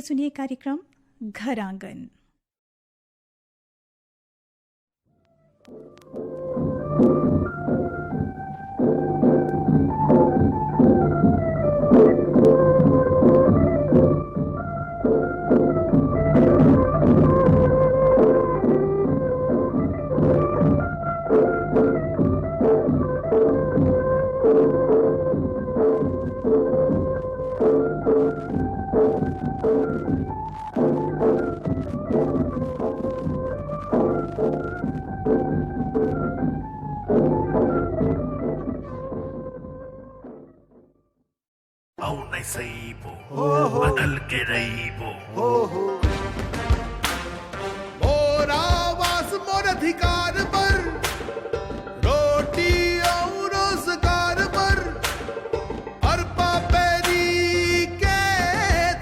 सुनिए कार्यक्रम घर आंगन। Saibo, बदल के रहीबो। मोर आवाज मोर अधिकार पर, रोटी और रोजगार पर, और पापेरी के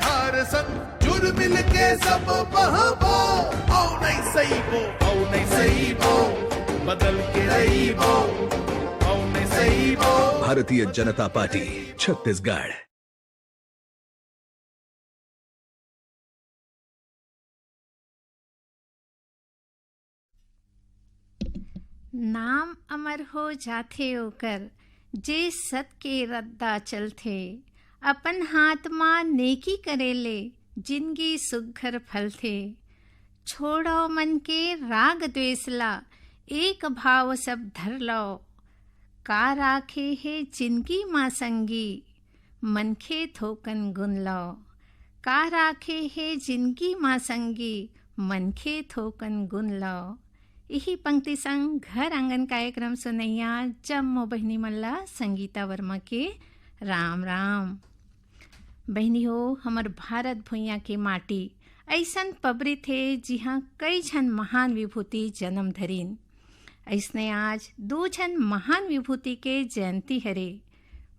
धार संग जुड़ मिल के सब बहबो। औ नहीं सहीबो, बदल के रहीबो। औ नहीं सहीबो। भारतीय जनता पार्टी छत्तीसगढ़। नाम अमर हो जाथे ओकर जे सत के रद्दा चलथे। अपन हाथ मां नेकी करेले जिंदगी सुघर फलथे। छोड़ो मन के राग द्वेषला एक भाव सब धर लो। का राखे है जिंदगी मां संगी मनखे थोकन गुन लो। का राखे है जिंदगी मां संगी मनखे थोकन गुन लो। यही पंक्ति संग घर आंगन कार्यक्रम सुनैया जम्मो बहनी मल्ला संगीता वर्मा के राम राम। बहनी हो, हमर भारत भुइयाँ के माटी ऐसन पबरी थे जिहाँ कई झन महान विभूति जन्म धरीन। ऐसने आज दो झन महान विभूति के जयंती हरे।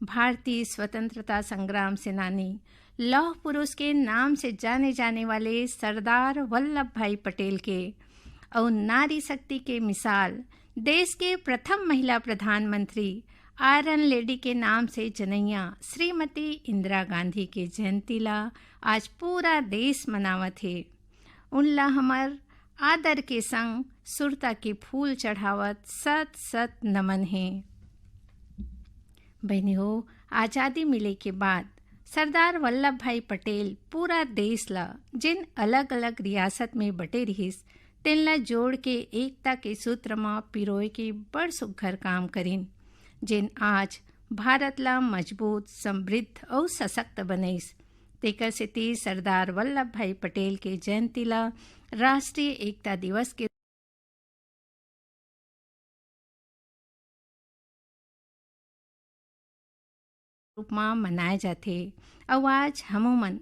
भारतीय स्वतंत्रता संग्राम सेनानी लौह पुरुष के नाम से जाने जाने वाले सरदार वल्लभ भाई पटेल के और नारी शक्ति के मिसाल देश के प्रथम महिला प्रधानमंत्री आयरन लेडी के नाम से जनैया श्रीमती इंदिरा गांधी के जयंती ला आज पूरा देश मनावत है। उनला हमर आदर के संग सुरता के फूल चढ़ावत सत सत नमन है। बहनी हो, आज़ादी मिले के बाद सरदार वल्लभ भाई पटेल पूरा देश ला जिन अलग अलग रियासत में बटे रहिस तेनला जोड़ के एकता के सूत्र में पिरोए के बड़ सुघर काम करिन, जिन आज भारत ला मजबूत समृद्ध और सशक्त बनैस। तेकर सेती सरदार वल्लभ भाई पटेल के जयंती ला राष्ट्रीय एकता दिवस के रूप में मनाए जाते। और आज हमोमन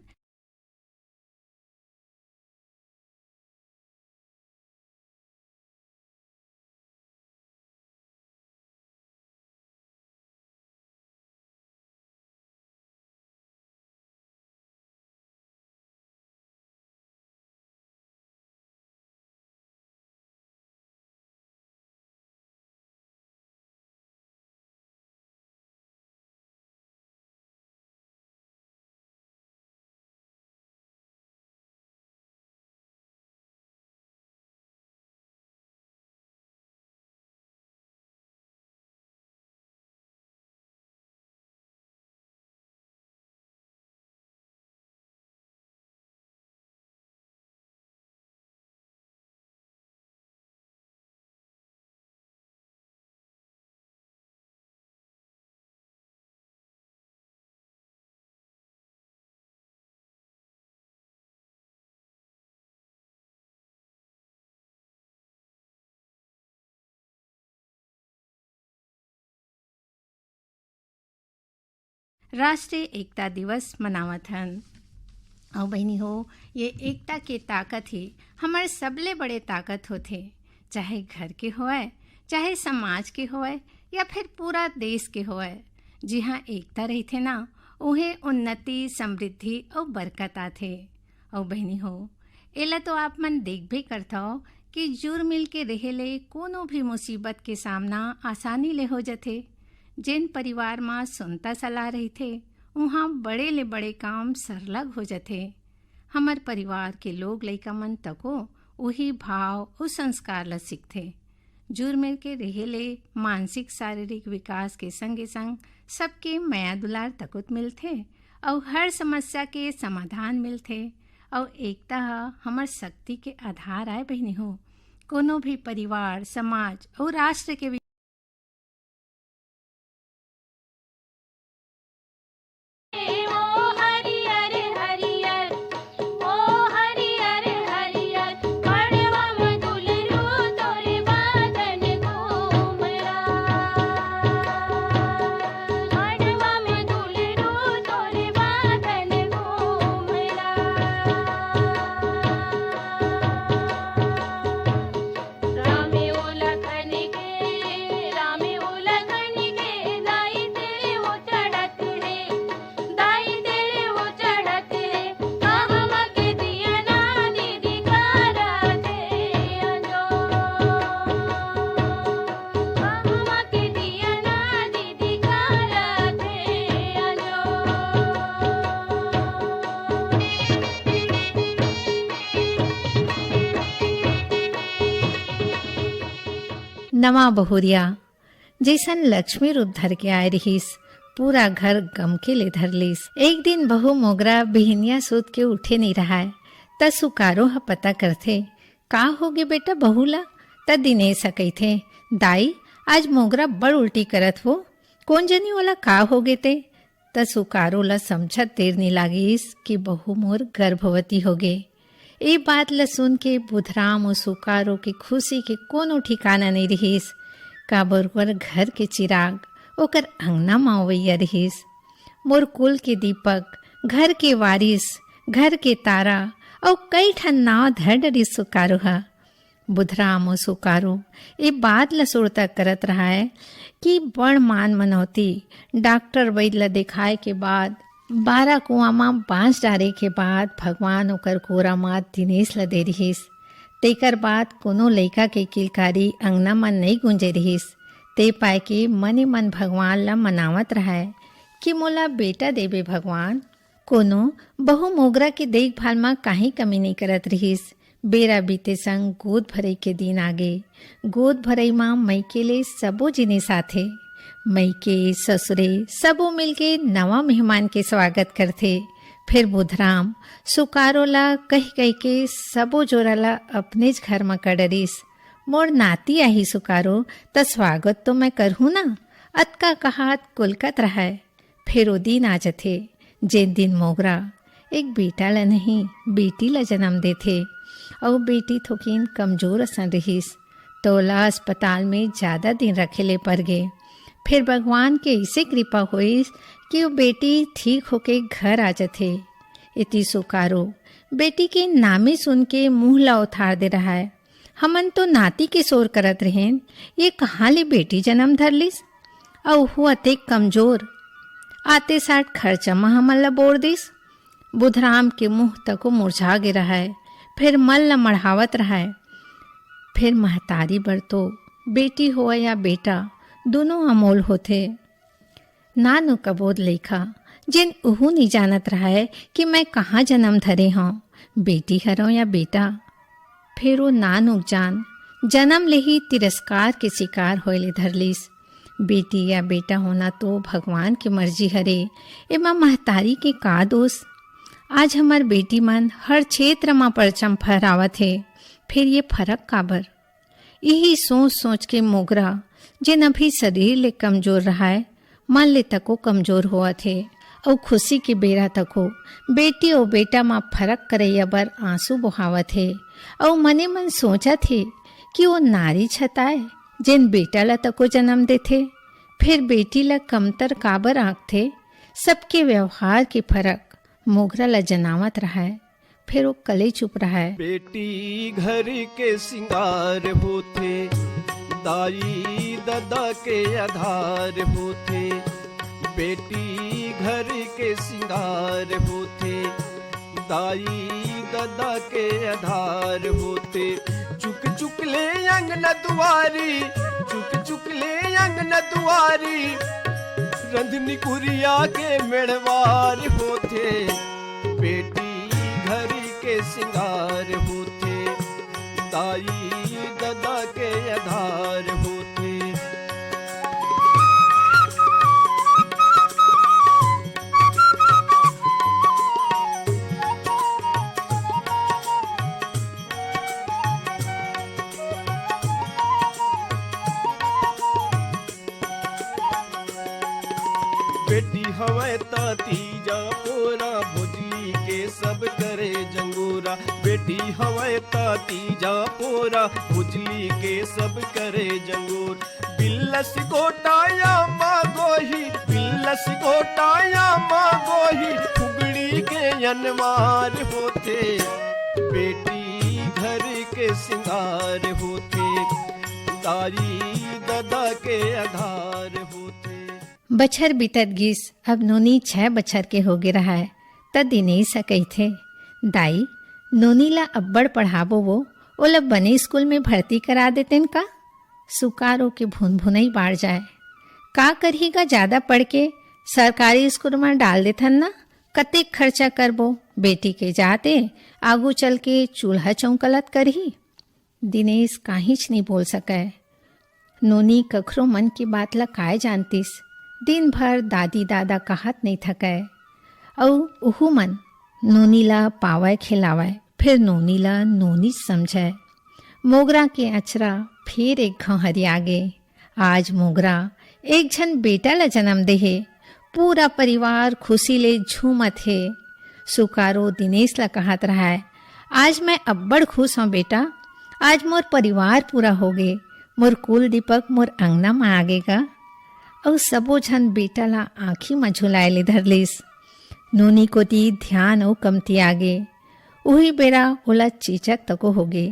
राष्ट्रीय एकता दिवस मनावत हन। और बहनी हो, ये एकता के ताकत ही हमारे सबले बड़े ताकत होते, चाहे घर के होए, चाहे समाज के होए या फिर पूरा देश के होए। जहाँ एकता रहते ना उन्हें उन्नति समृद्धि और बरकत आते। और बहनी हो, एला तो आप मन देख भी करता हो कि जुड़ मिल के रहेले कोनो भी मुसीबत के सामना आसानी ले हो जाते। जिन परिवार में सुनता सलाह रही थे वहाँ बड़े ले बड़े काम सरलग हो जाते। हमार परिवार के लोग लइका मन तको वही भाव और संस्कार ला सीखथे। जुड़ मिल के रहेले मानसिक शारीरिक विकास के संगे संग सबके माया दुलार तकुत मिलथे और हर समस्या के समाधान मिलथे। और एकता हमार शक्ति के आधार आए बहनी हो। कोनो भी परिवार, समाज और राष्ट्र के नवा बहुरिया जैसन लक्ष्मी रूप धर के आए रहीस, पूरा घर गम के ले धर लीस। एक दिन बहू मोगरा बिहनिया सूत के उठे नहीं रहा है, त सुकारो ह पता करथे का होगे बेटा बहुला। त दिनेश सकई थे, दाई आज मोगरा बड़ उल्टी करत हो, कौन जनी वाला का होगे ते। त सुकारो ला समझत देर नहीं लागिस कि बहू मोर गर्भवती होगे। ये बात ला सुन के बुधराम और सुकारो की खुशी के कोनो ठिकाना नहीं रहीस। काबर घर के चिराग ओकर अंगना मावैया रहीस। मोर कुल के दीपक, घर के वारिस, घर के तारा और कई ठन नाव धर डरी सुकारो हा। बुधराम और सुकारो ये बात ला सुरता करत रहा है कि बड़ मान मनौती डॉक्टर वैद्य ला दिखाए के बाद 12 कुआं में बांस डारे के बाद भगवान ओकर कोरा मात दिनेश ला दे रहीस। तेकर बाद कोनो लइका के किलकारी अंगना मन नहीं गुंजे रहीस। ते पाए के मने मन भगवान ला मनावत रहा है कि मोला बेटा देबे भगवान। कोनो बहु मोगरा के देखभाल में काहीं कमी नहीं करत रहीस। बेरा बीते संग गोद भरई के दिन आगे। गोद भरई मां मईके ले सबो जिनिस आथे। मईके ससुरे सबो मिलके नवा मेहमान के स्वागत करथे। फिर बुधराम सुकारो ला कही के सबो जोरा ला अपने घर में कड़रिस। मोर नाती आही सुकारो त स्वागत तो मैं करहूँ ना, अतका कहात कुलकत रहा है। फिर वो दिन आ जथे जेन दिन मोगरा एक बेटा ला नहीं बेटी ला जन्म देथे। और बेटी थोकिन कमजोर असन रहीस, तोला अस्पताल में ज़्यादा दिन रखेले पर गे। फिर भगवान के ऐसे कृपा होइस कि वो बेटी ठीक होके घर आ जाथे। इति सुकारो बेटी के नामे सुन के मुँह ला उथार दे रहा है। हमन तो नाती के शोर करत रहें, ये कहाँ ले बेटी जन्म धर लिस। और हुआ ते कमजोर, आते साठ खर्चा में हमन ला बोर दिस। बुधराम के मुँह तक मुरझा गे रहा है। फिर मल ला मढ़ावत रहा है। फिर महतारी बर तो बेटी हो या बेटा दोनों अमोल होते। नानु कबोद लेखा जिन उहू नहीं जानत रहा है कि मैं कहाँ जन्म धरे हूँ, बेटी हरों या बेटा। फिर वो नानुक जान जन्म ले ही तिरस्कार के शिकार होले धरलिस। बेटी या बेटा होना तो भगवान की मर्जी हरे, एमा महतारी के का दोष। आज हमार बेटी मन हर क्षेत्र में परचम फहरावत है, फिर ये फर्क काबर। यही सोच सोच के मोगरा जिन अभी शरीर ले कमजोर रहा है, मन ले तको कमजोर हुआ थे। और खुशी के बेरा तको बेटी और बेटा माँ फर्क करैया बर आंसू बहावत है। और मने मन सोचा थे कि वो नारी छताए जिन बेटा ला तको जन्म देथे, फिर बेटी ला कमतर काबर आँख थे। सबके व्यवहार के फर्क मोगरा ला जनावत रहा है। फिर वो कले चुप रहा है। बेटी घर के सिंगार होते, दाई दादा के आधार होते। बेटी घर के सिंगार होते, दाई दादा के आधार होते। चुक चुक ले अंगना दुआरी, चुक चुक ले अंगना दुआरी। रंधनी कुरिया के मेड़वार होते, बेटी घर के सिंगार होते, दाई ददा के आधार होते। बेटी हवे तीजा पोरा, भुजली के सब करे जंगूरा। बेटी हवे तीजा पोरा, भुजली के सब करे जंगूर। बिल्लस गोटाया माँ गोही, बिल्लस गोटाया माँ गोही, फुगड़ी के अनवार होते, बेटी घर के सिंगार होते, दाई ददा के आधार होते। बछर बीतत गिस, अब नोनी 6 बछर के होगे रहा है। त दिनेश कही थे, दाई नोनी ला अब्बड़ पढ़ाबो वो, ओला बने स्कूल में भर्ती करा देतेन का? सुकारो के भुन भुनई बाढ़ जाए। का करहीगा ज्यादा पढ़ के सरकारी स्कूल में डाल देथन ना, कतेक खर्चा करबो, बेटी के जाते आगू चल के चूल्हा चौकलत करही। दिनेश काहीच नहीं बोल सके। नोनी कखरो मन की बात ला काय जानतीस, दिन भर दादी दादा कहत नहीं थके। औ उहू मन नोनी ला पावे खिलावे, फिर नोनी ला नोनी समझे। मोगरा के अचरा फिर एक घाव हरियागे। आज मोगरा एक झन बेटा ला जन्म देहे, पूरा परिवार खुशी ले झूमत है। सुकारो दिनेश ला कहत रहा है, आज मैं अब्बड़ खुश हूँ बेटा, आज मोर परिवार पूरा हो गे, मोर कुल दीपक मोर अंगना में आगेगा। और सबो झन बेटा ला आँखी में झुलाए ले धरलिस। नोनी को दी ध्यान और कमती आगे। उही बेरा ओला चेचक तको होगे।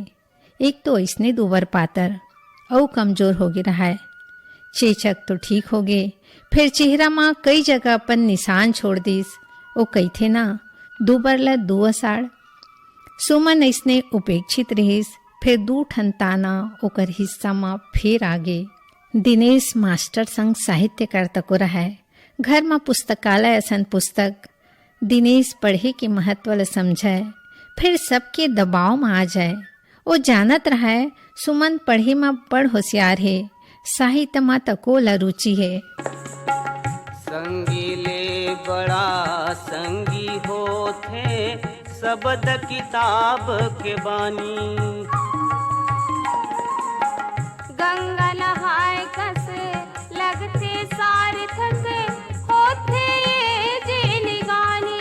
एक तो इसने दुबर पातर और कमजोर होगे रहा है। चेचक तो ठीक होगे, फिर चेहरा माँ कई जगह अपन निशान छोड़ दीस। ओ कही थे ना, दुबर ला 2 अषाढ़। सुमन इसने उपेक्षित रहीस, फिर 2 ठन ताना ओकर हिस्सा माँ फिर आगे। दिनेश मास्टर संग साहित्य करता को रहा है। घर में पुस्तकालय असन पुस्तक। दिनेश पढ़े के महत्व ल समझे, फिर सबके दबाव में आ जाए। वो जानत रहा है सुमन पढ़े में बड़ होशियार है, साहित्य में तको ला रुचि है। संगी ले बड़ा संगी होथे, सबद किताब के बानी। गंगा नहाय कस लगते सार्थक होथे जे निगानी।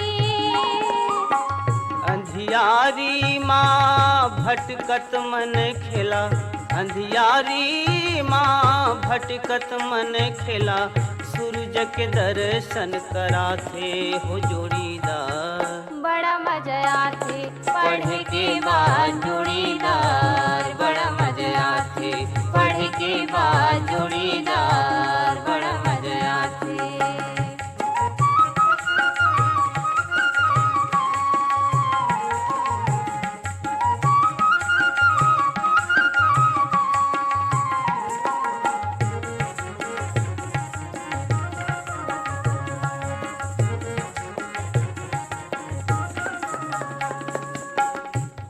अंधियारी माँ भटकत मन खेला, अंधियारी माँ भटकत मन खेला। सूरज के दर्शन कराथे हो जोड़ीदार, बड़ा मजा आथे पढ़ के बाद जोड़ीदार। बड़ा मजा आथे पढ़ के बाद जोड़ीदार, बड़ा मजा आथे।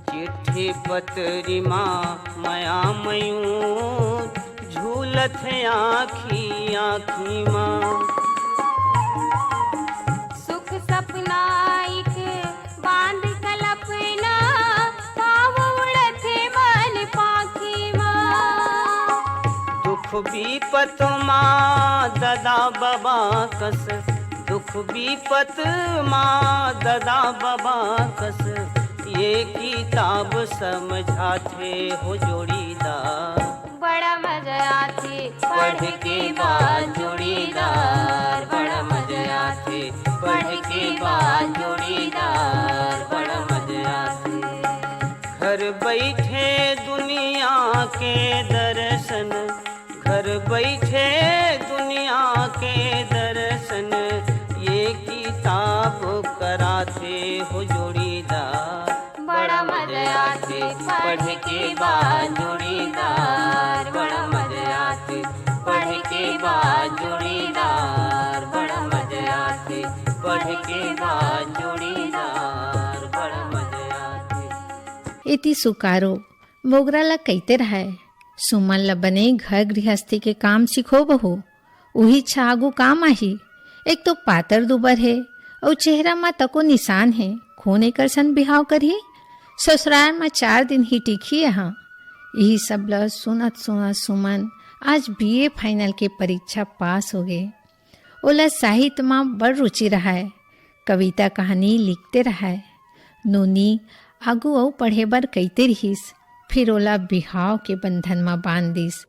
चिट्ठी पत्री माँ माया मयूं, झूलत है आँखी आँखी माँ। सुख सपना एक बांध कल्पना, पाव उड़थे मन पाखी माँ। दुख विपत माँ ददा बाबा कस, दुख विपत माँ ददा बाबा कस। ये किताब समझाते हो जोड़ीदार, बड़ा मजा आथे पढ़ के बाद जोड़ीदार। बड़ा मजा आथे पढ़ के बाद जोड़ीदार, बड़ा मजा आथे। घर बैठे दुनिया के दर्शन, घर बैठे दुनिया के दर्शन। ये किताब कराते हो जोड़ीदार, बड़ा मजा आथे पढ़ के बाद जोड़ीदार। बड़ा मजा आथे पढ़ के बाद जोड़ीदार, बड़ा मजा आथे पढ़ के बाद जोड़ीदार, बड़ा मजा आथे। इति सुकारो मोगरा ला कहते रहे, सुमन ला बने घर गृहस्थी के काम सिखो बहू, वही छागू काम आही। एक तो पातर दुबर है और चेहरा में तको निशान है, खोने कर सन बिहाव करी। ससुराल में 4 दिन ही टिकी यहाँ। यही सब ल सुनत सुनत सुमन आज बीए फाइनल के परीक्षा पास हो गए। ओला साहित्य में बड़ रुचि रहा है, कविता कहानी लिखते रहा है। नोनी आगू और पढ़े बर कहते रहीस, फिर ओला बिहाव के बंधन में बांध दीस।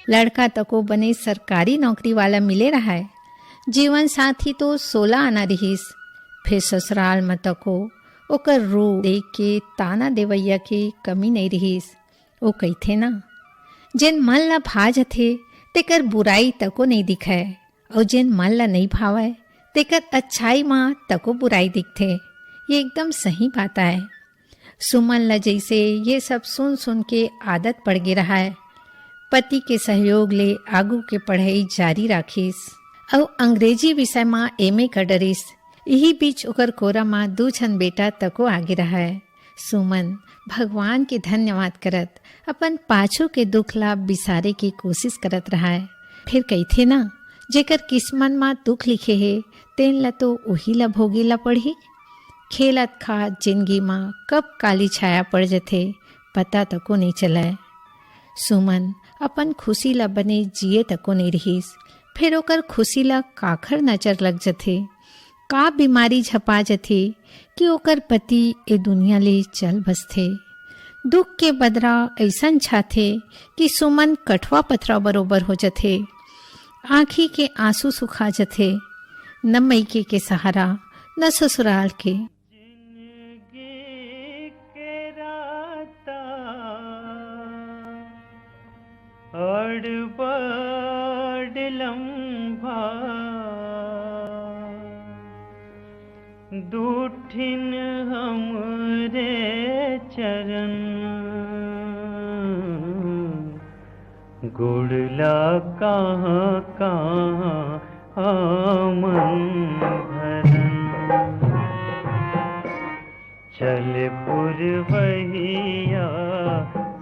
लड़का तको बने सरकारी नौकरी वाला मिले रहा है। जीवन साथी तो 16 आना रहीस। फिर ससुराल में तको ओकर रूप देख के ताना देवैया की कमी नहीं रहीस। वो कहथे ना, जिन मन ला भाज थे तेकर बुराई तको नहीं दिखे, और जिन मन ला नहीं भावे तेकर अच्छाई माँ तको बुराई दिखथे। ये एकदम सही बात है। सुमन ला जैसे ये सब सुन सुन के आदत पड़ गई रहा है। पति के सहयोग ले आगू के पढ़ाई जारी राखिस और अंग्रेजी विषय में एमए कर डरिस। यही बीच ओकर कोरा माँ 2 छन बेटा तको आगे रहा है। सुमन भगवान के धन्यवाद करत अपन पाछू के दुख लाभ बिसारे की कोशिश करत रहा है। फिर कहथे ना, जेकर किस्मत में दुख लिखे है तेन ला तो वही ला भोगे ला पढ़ी। खेलत खात जिंदगी माँ कब काली छाया पड़ जथे पता तको नहीं चला। सुमन अपन खुशी ला बने जिए तको नहीं रहीस। फिर ओकर खुशी ला काखर नजर लग जथे, का बीमारी झपा जथे कि ओकर पति ए दुनिया ले चल बसथे। दुख के बदरा ऐसन छाथे कि सुमन कठवा पथरा बरोबर हो जथे। आँखी के आंसू सुखा जथे, न मैके के सहारा न ससुराल के। बड़ लम्बा दूठिन हमरे चरण, गुड़ला कहाँ कहाँ आमन भरन। चल पुरवैया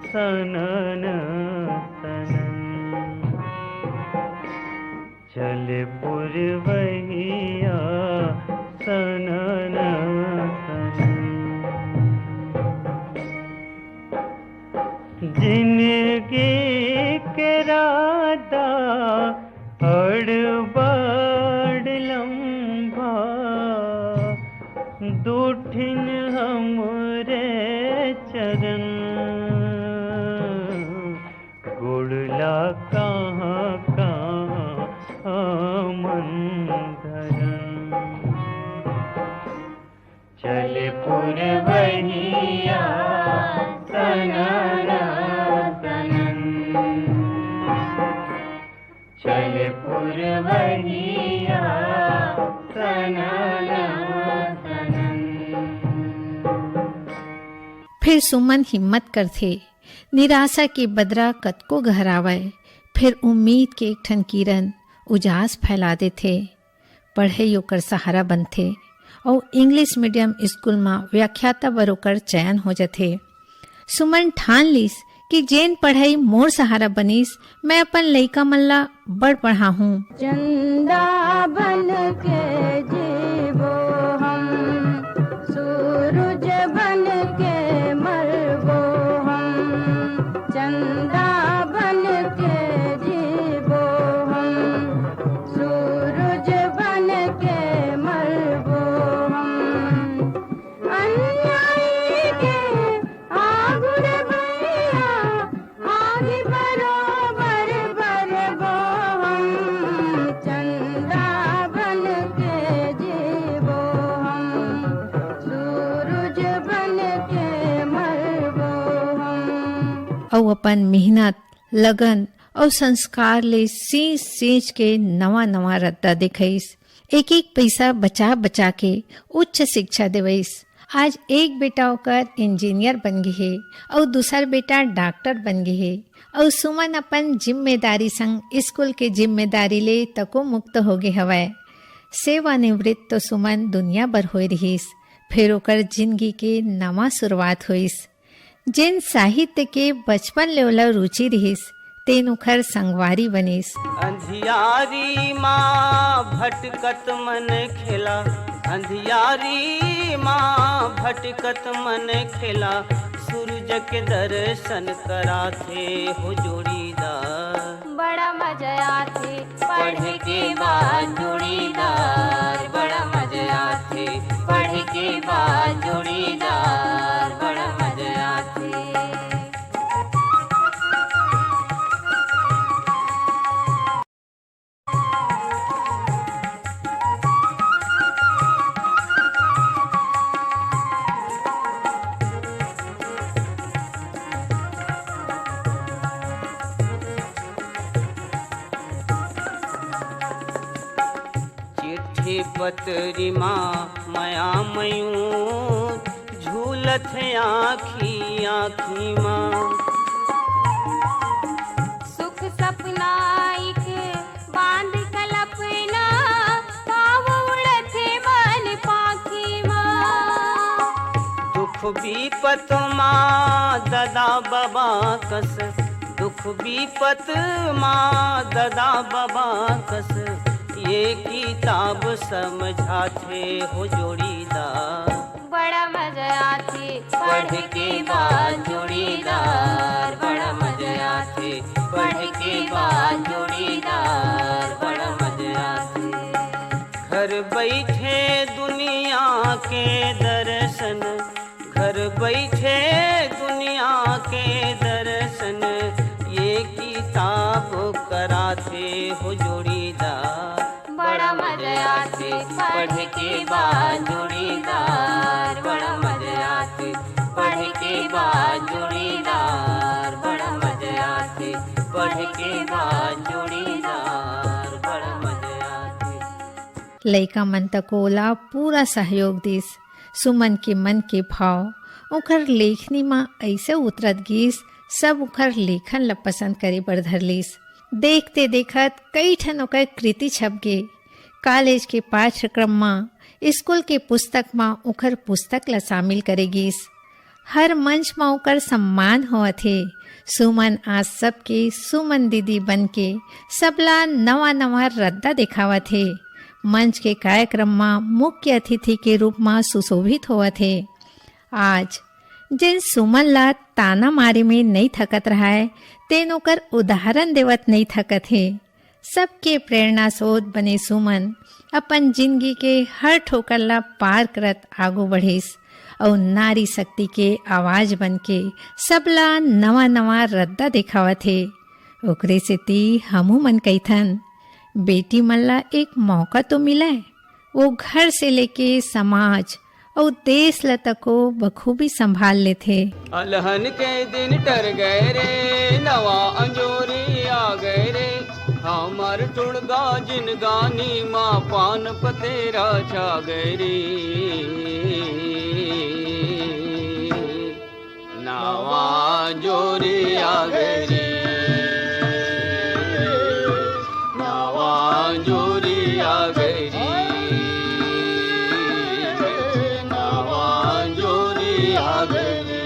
सनन चल पुरवैया सनन जिंदगी के राधा बड़ लम्बा दूठिन हमरे चरण, गुड़ला कहाँ कहाँ आमन धरन। चल पुरवैया सनन सनन, चल पुरवैया सनन सनन। फिर सुमन हिम्मत करथे, निराशा के बदरा कतको गहरावे। फिर उम्मीद के एक ठन किरण उजास फैला देथे। पढ़े ओकर सहारा बनथे और इंग्लिश मीडियम स्कूल में व्याख्याता बर ओकर चयन हो जाथे। सुमन ठान लीस कि जेन पढ़ाई मोर सहारा बनीस, मैं अपन लइका मन ला बड़ पढ़ा हूँ। चंदा बन के जीवो हम, सूरज बन के मरबो हम। चंदा बन के जीवो हम, सूरज बन के मरबो हम। अन्यायी के आगुर भैया, आगे बरोबर बरबो हम। चंदा बन के जीवो हम, सूरज बन के मरबो हम। और अपन मेहनत, लगन और संस्कार ले सींच सींच के नवा नवा रद्दा दिखाइस। एक एक पैसा बचा बचा के उच्च शिक्षा देवइस। आज एक बेटा होकर इंजीनियर बन गए है और दूसर बेटा डॉक्टर बन गए है। और सुमन अपन जिम्मेदारी संग स्कूल के जिम्मेदारी ले तको मुक्त हो गए हवय। सेवानिवृत्त तो सुमन दुनिया भर होए रहीस। फिर ओकर जिंदगी के नवा शुरुआत होइस। जिन साहित्य के बचपन ले ओला रुचि रहीस, तेन उखर संगवारी बनीस। अंधियारी माँ भटकत मन खेला, अंधियारी माँ भटकत मन खेला। सूरज के दर्शन कराथे हो जोड़ीदार, बड़ा मजा आथे पढ़ के बाद जोड़ीदार, बड़ा मजा आथे। पढ़ के बाद जोड़ीदार, बड़ा मजा आथे। चिट्ठी पत्री माँ माया मयूं, झूलत है आँखी आँखी माँ। सुख सपना एक बांध कल्पना, पाव उड़थे मन पाखी माँ। दुख विपत माँ ददा बाबा कस, दुख विपत माँ ददा बाबा कस। ये किताब समझाते हो जोड़ीदार, बड़ा मजा आथे पढ़ के बाद जोड़ीदार, बड़ा मजा आथे। पढ़ के बाद जोड़ीदार, बड़ा मजा आथे। घर बैठे दुनिया के दर्शन, घर बैठे दुनिया के दर्शन। ये किताब कराते हो जोड़ीदार, बड़ा मजा आथे पढ़ के बाद जोड़ीदार, बड़ा मजा आथे। पढ़ के बाद जोड़ीदार, बड़ा मजा आथे। पढ़ के बाद जोड़ीदार, बड़ा मजा आथे। लइका मन तकोला पूरा सहयोग दिस। सुमन के मन के भाव उखर लेखनी माँ ऐसे उतरत गिस, सब उखर लेखन ला पसंद करे बर धरलिस। देखते देखत कई ठन ओकर कृति छप गे। कॉलेज के पाठ्यक्रम माँ, स्कूल के पुस्तक माँ उखर पुस्तक ला शामिल करेगिस। हर मंच माँ ओकर सम्मान होवत हे। सुमन आज सबके सुमन दीदी बन के सबला नवा नवा रद्दा दिखावत हे। मंच के कार्यक्रम माँ मुख्य अतिथि के रूप में सुशोभित होवत हे। आज जिन सुमन ला ताना मारे में नहीं थकत रहा है, तेन ओकर उदाहरण देवत नहीं थकत है। सबके प्रेरणा स्रोत बने सुमन अपन जिंदगी के हर ठोकर ला पार करत आगू बढ़िस और नारी शक्ति के आवाज बन के सबला नवा नवा रद्दा दिखावत है। ओकरे से ती हमू मन कहीथन बेटी मन ला एक मौका तो मिला है, वो घर से लेके समाज और देश ल तको बखूबी संभाल लेथे। अलहन के दिन टर गए रे, नवा अंजोरी आ गए रे। हमार टुड़गा जिन गानी माँ पान पतेरा छा गए रे। नवा अंजोरी आ गए रे, नवा अंजोरी आ गए रे। नवा अंजोरी आ गए रे।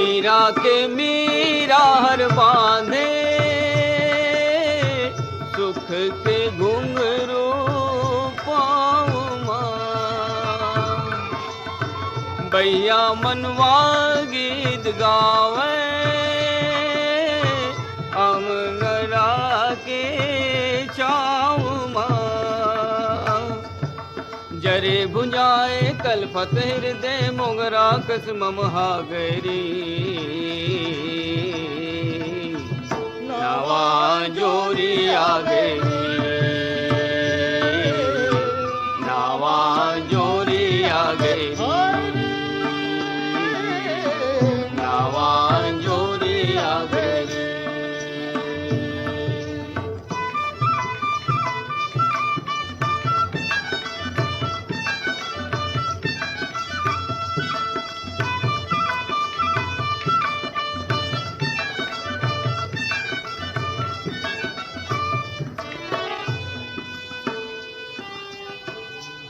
मीरा के मीरा हर बांधे सुख के घुंघरू पाँव माँ बैया मनवा गीत गावे अमगरा के चाँव माँ जरे भुंजाए कल्पत हृदय मोगरा कसम हागरी नवा जोरी आ गई नवा जोरी आ गई नवा जोरी आ गई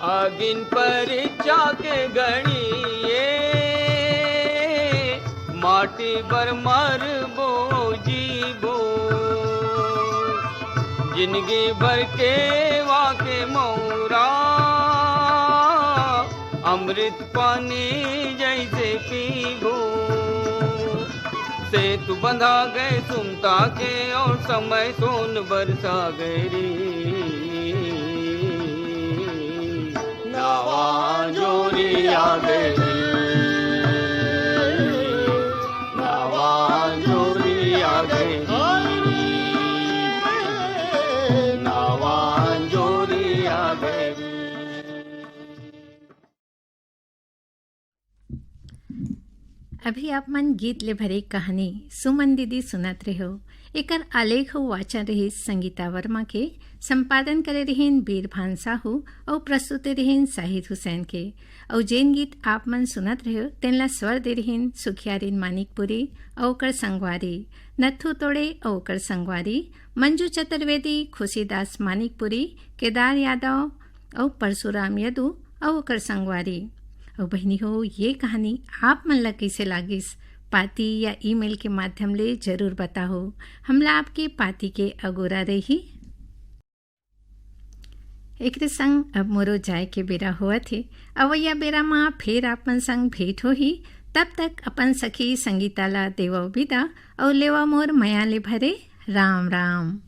आगिन परीक्षा के गणिए माटी पर मर बो जीबो जिंदगी भर के वाके मोरा अमृत पानी जैसे पीबो से तू बंधा गए सुमता के और समय सोन बरसा गई नवा जोरी आ गई नवा जोरी आ गई नवा जोरी आ गई। अभी आप मन गीत ले भरे कहानी सुमन दीदी सुनत रहे हो। एकर आलेख वाचन रही संगीता वर्मा के, संपादन करे रहीन बीरभान साहू और प्रस्तुति रहीन शाहिद हुसैन के। और जेन गीत आप मन सुनत रहे हो तेनला स्वर दे रहीन सुखियारिन मानिकपुरी और ओकर संगवारी, नथु तोड़े और ओकर संगवारी, मंजू चतुर्वेदी, खुशीदास मानिकपुरी, केदार यादव और परशुराम यदु और ओकर संगवारी। और बहनी हो, ये कहानी आप मन ला कैसे लागिस पाती या ईमेल के माध्यम ले जरूर बताओ। हमला आपके पाती के अगोरा रही। एक संग अब मोरो जाए के बेरा हुआ थे। अवैया बेरा माँ फिर आपन संग भेंट हो ही। तब तक अपन सखी संगीता ला देवा विदा और लेवा मोर मया ले भरे राम राम।